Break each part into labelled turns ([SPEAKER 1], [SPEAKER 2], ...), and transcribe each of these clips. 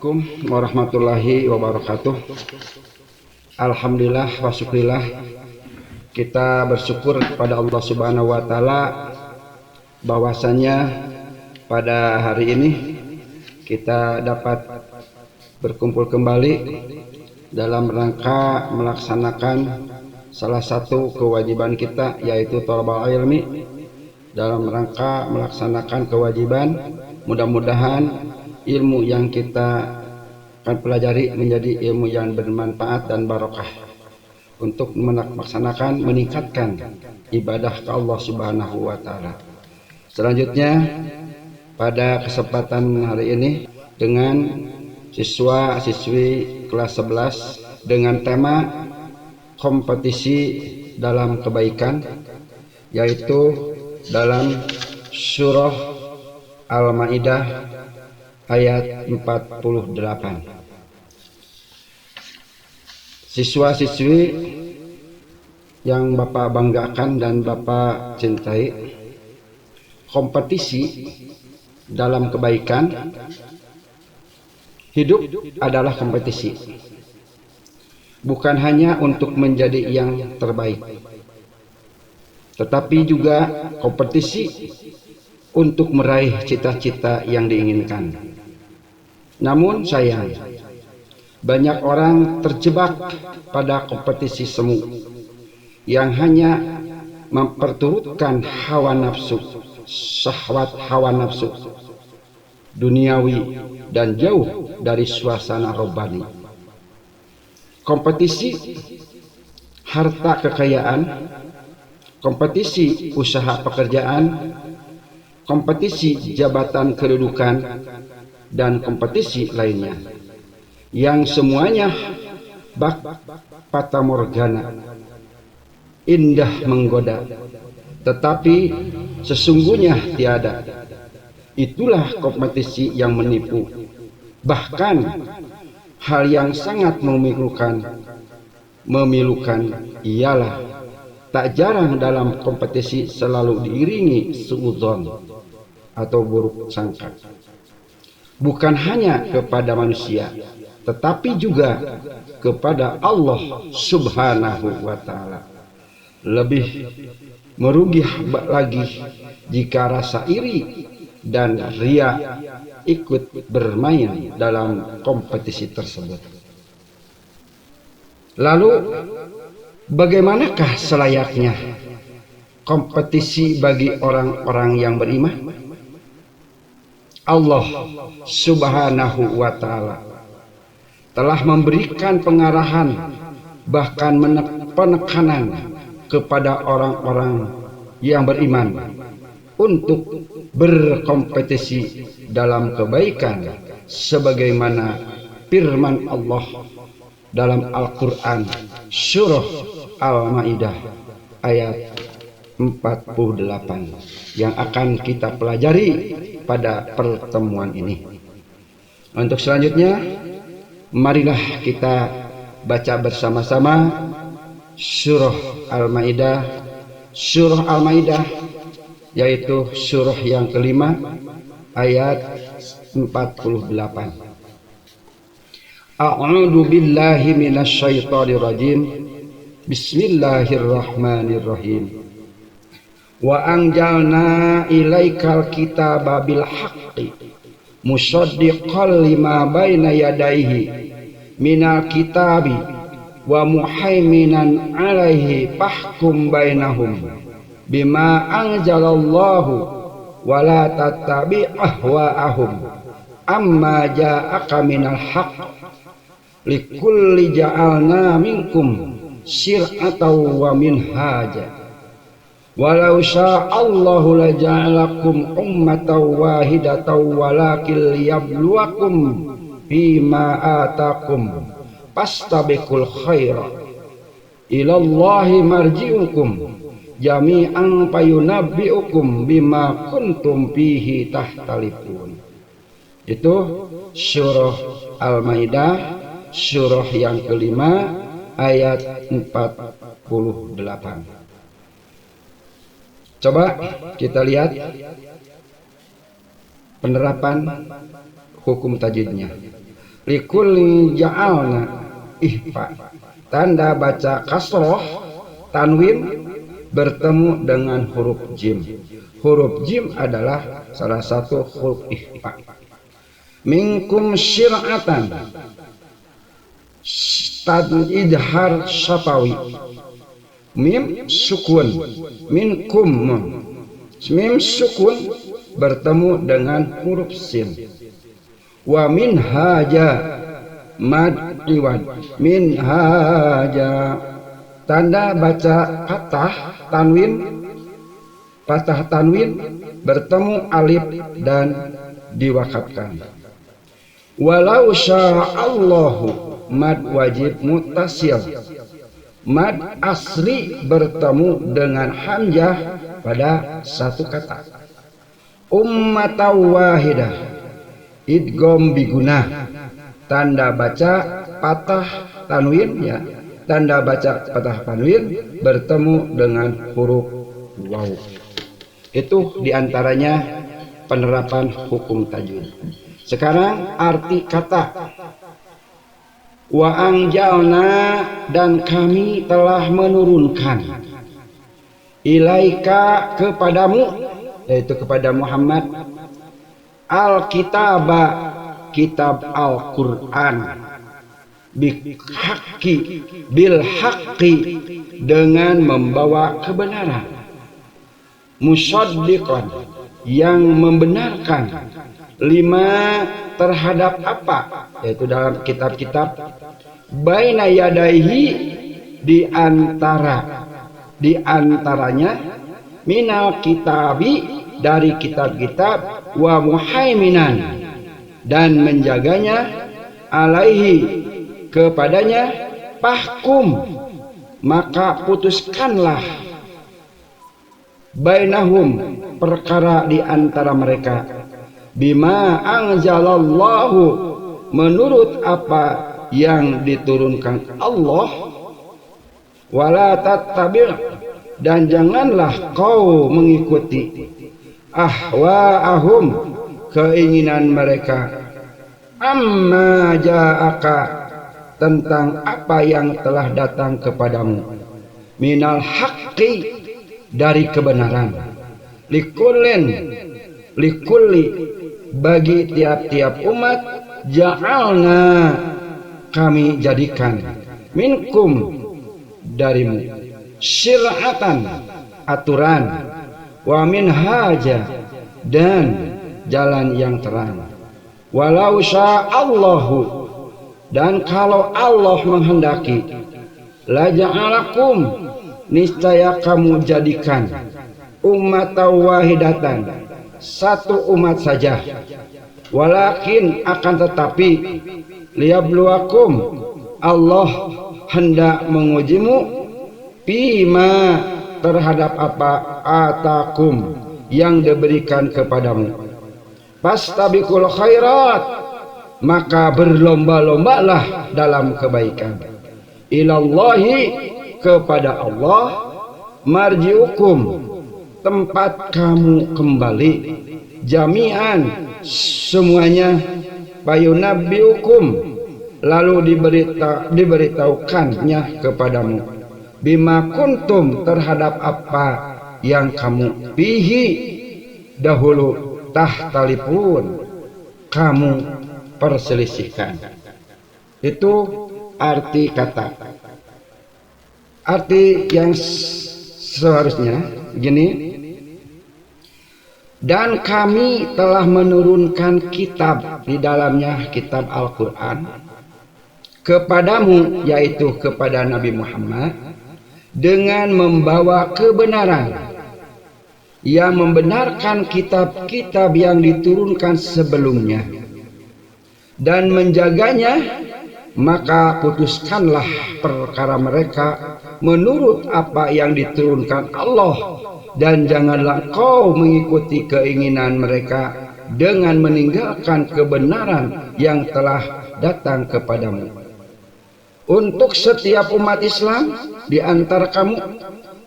[SPEAKER 1] Assalamualaikum warahmatullahi wabarakatuh. Alhamdulillah wa syukrillah, kita bersyukur kepada Allah Subhanahu wa taala bahwasanya pada hari ini kita dapat berkumpul kembali dalam rangka melaksanakan salah satu kewajiban kita, yaitu thalabul ilmi. Dalam rangka melaksanakan kewajiban, mudah-mudahan ilmu yang kita akan pelajari menjadi ilmu yang bermanfaat dan barokah untuk melaksanakan, meningkatkan ibadah ke Allah Subhanahu wa taala. Selanjutnya pada kesempatan hari ini dengan siswa-siswi kelas 11 dengan tema kompetisi dalam kebaikan, yaitu dalam surah Al-Maidah ayat 48. Siswa-siswi yang Bapak banggakan dan Bapak cintai, kompetisi dalam kebaikan, hidup adalah kompetisi. Bukan hanya untuk menjadi yang terbaik, tetapi juga kompetisi untuk meraih cita-cita yang diinginkan. Namun sayang, banyak orang terjebak pada kompetisi semu yang hanya memperturutkan hawa nafsu, syahwat hawa nafsu duniawi dan jauh dari suasana robbani. Kompetisi harta kekayaan, kompetisi usaha pekerjaan, kompetisi jabatan kedudukan, dan kompetisi lainnya yang semuanya bak fatamorgana, indah menggoda, tetapi sesungguhnya tiada. Itulah kompetisi yang menipu. Bahkan hal yang sangat memilukan ialah tak jarang dalam kompetisi selalu diiringi suudzon atau buruk sangka, bukan hanya kepada manusia tetapi juga kepada Allah Subhanahu wa taala. Lebih merugi lagi jika rasa iri dan ria ikut bermain dalam kompetisi tersebut. Lalu bagaimanakah selayaknya kompetisi bagi orang-orang yang beriman? Allah Subhanahu wa taala telah memberikan pengarahan, bahkan penekanan kepada orang-orang yang beriman untuk berkompetisi dalam kebaikan, sebagaimana firman Allah dalam Al-Quran surah Al-Maidah ayat 48 yang akan kita pelajari pada pertemuan ini. Untuk selanjutnya, marilah kita baca bersama-sama surah Al-Maidah. Surah Al-Maidah yaitu surah yang kelima ayat 48. A'udzu billahi minasyaitonir rajim. Bismillahirrahmanirrahim. Wa anjalna ilaikal kitaba bil haqqi musaddiqan lima baina yadayhi minal kitabi wa muhaiminan alaihi fahkum bainahum bima anzalallahu wa la tattabi' ahwa'ahum amma ja'aka minal haqq likulli ja'alna minkum syir'atan wa minhaja walau sya'allahu laja'alakum ummatan wahidatan walakin liyabluwakum bima atakum fastabiqul khairat ilallahi marji'ukum jami'an fayunabbi'ukum bima kuntum fihi tahtalifun. Itu surah Al-Maidah, surah yang kelima ayat 48. Coba kita lihat penerapan hukum tajwidnya. likulli ja'alna ihfa. Tanda baca kasroh tanwin bertemu dengan huruf jim. Huruf jim adalah salah satu huruf ihfa. Minkum syir'atan, idhar syafawi. Mim sukun, minkum. Mim sukun bertemu dengan huruf sin. Wa min haja mad iwad. Min haja, tanda baca patah tanwin bertemu alif dan diwakafkan. Walau sya'allahu, mad wajib muttasil. Mad asli bertemu dengan hamzah pada satu kata. Ummatan wahidah, idgham bigunah. Tanda baca patah tanwin, ya, tanda baca patah tanwin bertemu dengan huruf waw. Itu diantaranya penerapan hukum tajwid. Sekarang arti kata. Wa anjalna, dan kami telah menurunkan, ilaika, kepadamu, yaitu kepada Muhammad, al-kitaba, kitab Al-Quran, bil haqqi, dengan membawa kebenaran, musaddiqan, yang membenarkan, lima, terhadap apa, yaitu dalam kitab-kitab, baina yadaihi, diantaranya, minal kitabi, dari kitab-kitab, wa muhaiminan, dan menjaganya, alaihi, kepadanya, fahkum, maka putuskanlah, bainahum, perkara di antara mereka, bima anzalallahu, menurut apa yang diturunkan Allah, wala tattabi', dan janganlah kau mengikuti, ahwa'ahum, keinginan mereka, amma ja'aka, tentang apa yang telah datang kepadamu, minal haqqi, dari kebenaran, likulli, bagi tiap-tiap umat, ja'alna, kami jadikan, minkum, darimu, syir'atan, aturan, wa minhaja, dan jalan yang terang, walau sya'allahu, dan kalau Allah menghendaki, la ja'alakum, niscaya kamu jadikan, ummatan wahidatan, satu umat saja, walakin, akan tetapi, liyabluwakum, Allah hendak mengujimu, bima, terhadap apa, atakum, yang diberikan kepadamu, fastabiqul khairat, maka berlomba-lombalah dalam kebaikan, ilallahi, kepada Allah, marji'ukum, tempat kamu kembali, jami'an, semuanya, fayunabbi'ukum, lalu diberitahukannya kepadamu, bima kuntum, terhadap apa yang kamu, fihi, dahulu, tahtalifun, kamu perselisihkan. Itu arti kata. Arti yang seharusnya begini, dan kami telah menurunkan kitab, di dalamnya kitab Al-Quran, kepadamu, yaitu kepada Nabi Muhammad, dengan membawa kebenaran, yang membenarkan kitab-kitab yang diturunkan sebelumnya, dan menjaganya, maka putuskanlah perkara mereka menurut apa yang diturunkan Allah, dan janganlah kau mengikuti keinginan mereka dengan meninggalkan kebenaran yang telah datang kepadamu. Untuk setiap umat Islam di antara kamu,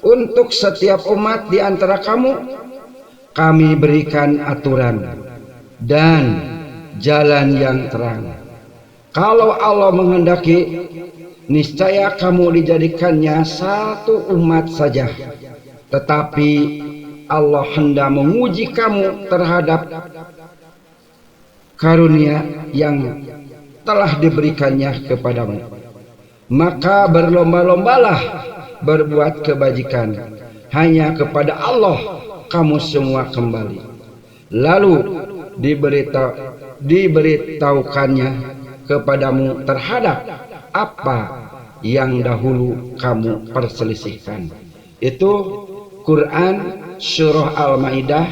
[SPEAKER 1] untuk setiap umat di antara kamu, kami berikan aturan dan jalan yang terang. Kalau Allah menghendaki, niscaya kamu dijadikannya satu umat saja. Tetapi Allah hendak menguji kamu terhadap karunia yang telah diberikannya kepadamu. Maka berlomba-lombalah berbuat kebajikan. Hanya kepada Allah kamu semua kembali. Lalu diberitahukannya kepadamu terhadap apa yang dahulu kamu perselisihkan. Itu Quran surah Al-Maidah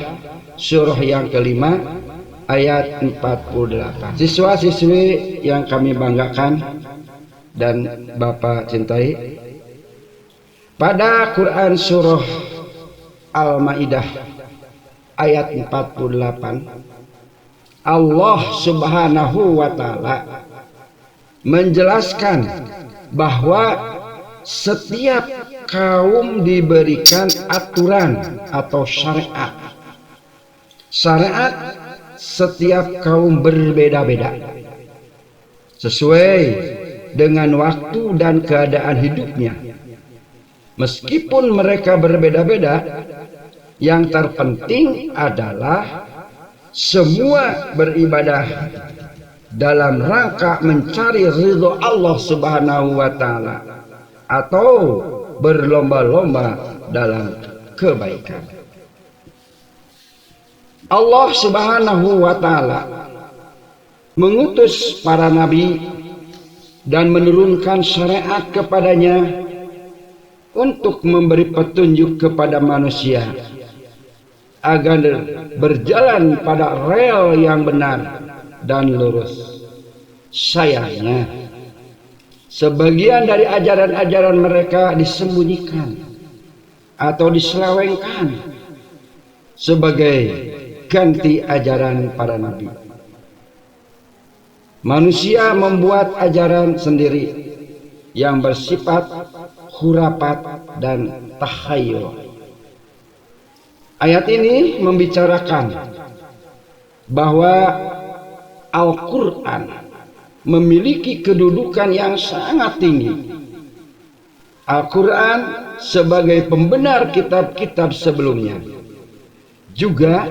[SPEAKER 1] surah yang kelima ayat 48. Siswa-siswi yang kami banggakan dan Bapak cintai, pada Quran surah Al-Maidah ayat 48, Allah Subhanahu wa taala menjelaskan bahwa setiap kaum diberikan aturan atau syariat. Syariat setiap kaum berbeda-beda sesuai dengan waktu dan keadaan hidupnya. Meskipun mereka berbeda-beda, yang terpenting adalah semua beribadah dalam rangka mencari ridho Allah Subhanahu wa taala atau berlomba-lomba dalam kebaikan. Allah Subhanahu wa taala mengutus para nabi dan menurunkan syariat kepadanya untuk memberi petunjuk kepada manusia agar berjalan pada rel yang benar dan lurus. Sayangnya, sebagian dari ajaran-ajaran mereka disembunyikan atau diselewengkan sebagai ganti ajaran para nabi. Manusia membuat ajaran sendiri yang bersifat khurafat dan takhayul. Ayat ini membicarakan bahwa Al-Quran memiliki kedudukan yang sangat tinggi. Al-Quran sebagai pembenar kitab-kitab sebelumnya, juga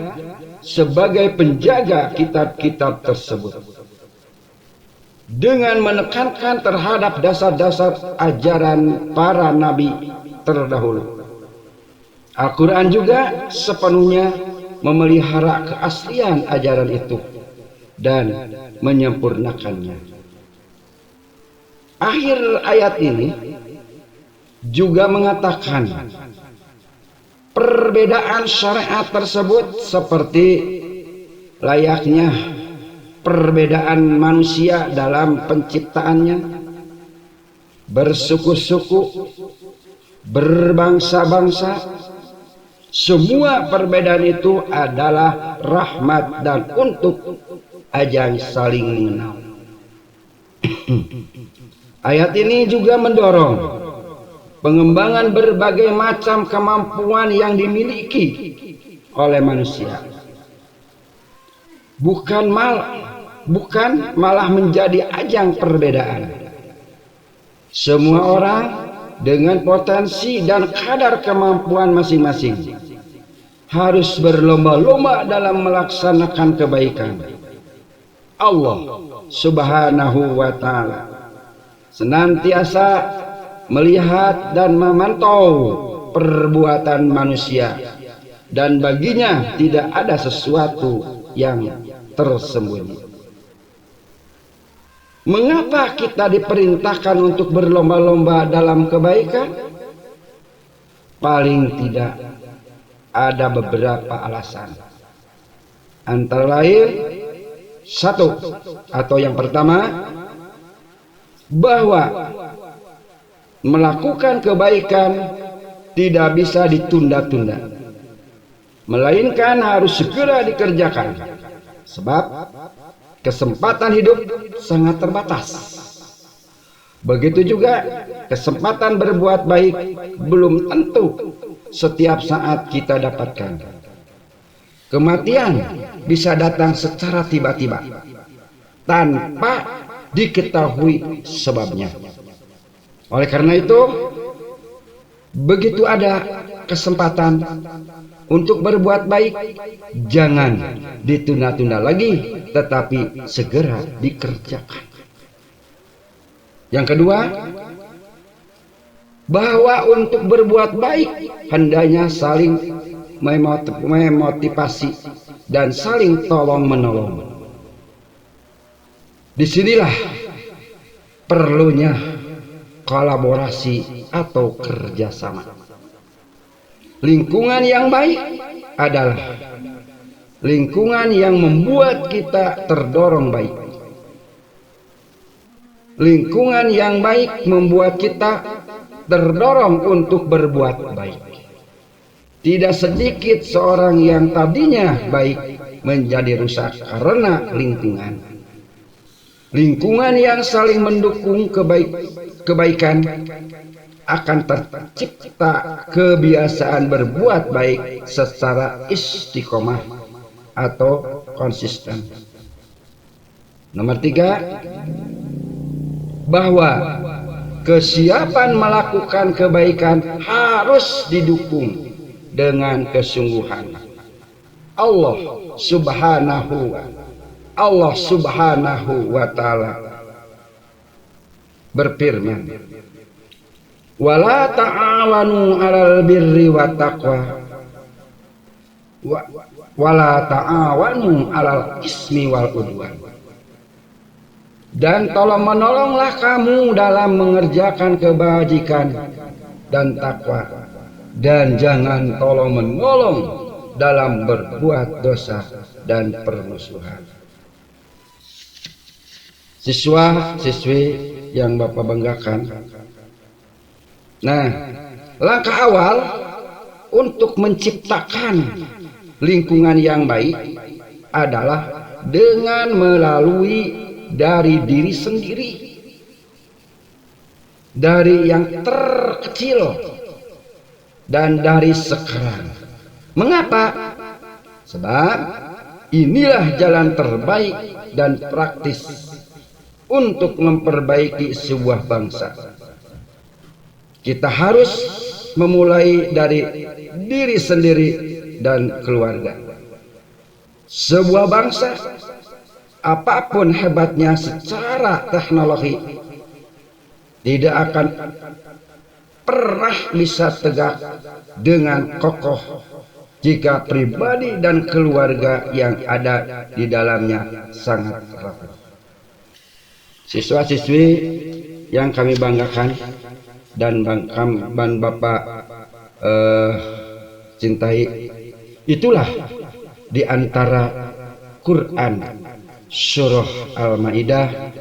[SPEAKER 1] sebagai penjaga kitab-kitab tersebut, dengan menekankan terhadap dasar-dasar ajaran para nabi terdahulu. Al-Quran juga sepenuhnya memelihara keaslian ajaran itu dan menyempurnakannya. Akhir ayat ini juga mengatakan perbedaan syariat tersebut seperti layaknya perbedaan manusia dalam penciptaannya, bersuku-suku, berbangsa-bangsa. Semua perbedaan itu adalah rahmat dan untuk ajang saling mengenal. Ayat ini juga mendorong pengembangan berbagai macam kemampuan yang dimiliki oleh manusia, bukan malah menjadi ajang perbedaan. Semua orang dengan potensi dan kadar kemampuan masing-masing harus berlomba-lomba dalam melaksanakan kebaikan. Allah Subhanahu wa taala senantiasa melihat dan memantau perbuatan manusia, dan baginya tidak ada sesuatu yang tersembunyi. Mengapa kita diperintahkan untuk berlomba-lomba dalam kebaikan? Paling tidak ada beberapa alasan. Antara lain, satu atau yang pertama, bahwa melakukan kebaikan tidak bisa ditunda-tunda, melainkan harus segera dikerjakan, sebab kesempatan hidup sangat terbatas. Begitu juga kesempatan berbuat baik belum tentu setiap saat kita dapatkan. Kematian bisa datang secara tiba-tiba tanpa diketahui sebabnya. Oleh karena itu, begitu ada kesempatan untuk berbuat baik, jangan ditunda-tunda lagi, tetapi segera dikerjakan. Yang kedua, bahwa untuk berbuat baik hendaknya saling memotivasi dan saling tolong-menolong. Disinilah perlunya kolaborasi atau kerjasama. Lingkungan yang baik adalah lingkungan yang membuat kita terdorong baik. Lingkungan yang baik membuat kita terdorong untuk berbuat baik. Tidak sedikit seorang yang tadinya baik menjadi rusak karena lingkungan. Lingkungan yang saling mendukung kebaikan akan tercipta kebiasaan berbuat baik secara istiqomah atau konsisten. Nomor 3, bahwa kesiapan melakukan kebaikan harus didukung dengan kesungguhan. Allah subhanahu wa ta'ala berfirman, wala ta'awanu 'alal birri wat taqwa wala ta'awanu 'alal ismi wal udwan. Dan tolong menolonglah kamu dalam mengerjakan kebajikan dan takwa, dan jangan tolong menolong dalam berbuat dosa dan permusuhan. Siswa-siswi yang Bapak banggakan, nah, langkah awal untuk menciptakan lingkungan yang baik adalah dengan melalui dari diri sendiri, dari yang terkecil dan dari sekarang. Mengapa? Sebab inilah jalan terbaik dan praktis untuk memperbaiki sebuah bangsa. Kita harus memulai dari diri sendiri dan keluarga. Sebuah bangsa, apapun hebatnya secara teknologi, tidak akan pernah bisa tegak dengan kokoh jika pribadi dan keluarga yang ada di dalamnya sangat rapuh. Siswa-siswi yang kami banggakan dan Bapak cintai, itulah di antara Quran Surah Al-Maidah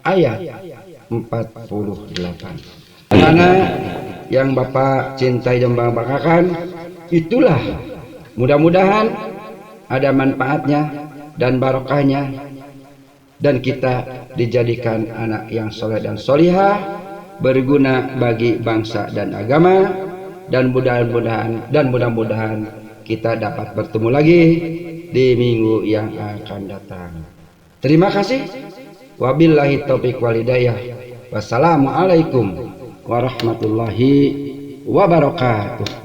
[SPEAKER 1] ayat 48. Mana yang Bapak cintai dan banggakan, itulah mudah-mudahan ada manfaatnya dan barokahnya, dan kita dijadikan anak yang soleh dan solihah, berguna bagi bangsa dan agama, dan mudah-mudahan kita dapat bertemu lagi di minggu yang akan datang. Terima kasih. Wabillahi taufiq wal hidayah. Wassalamualaikum warahmatullahi wabarakatuh.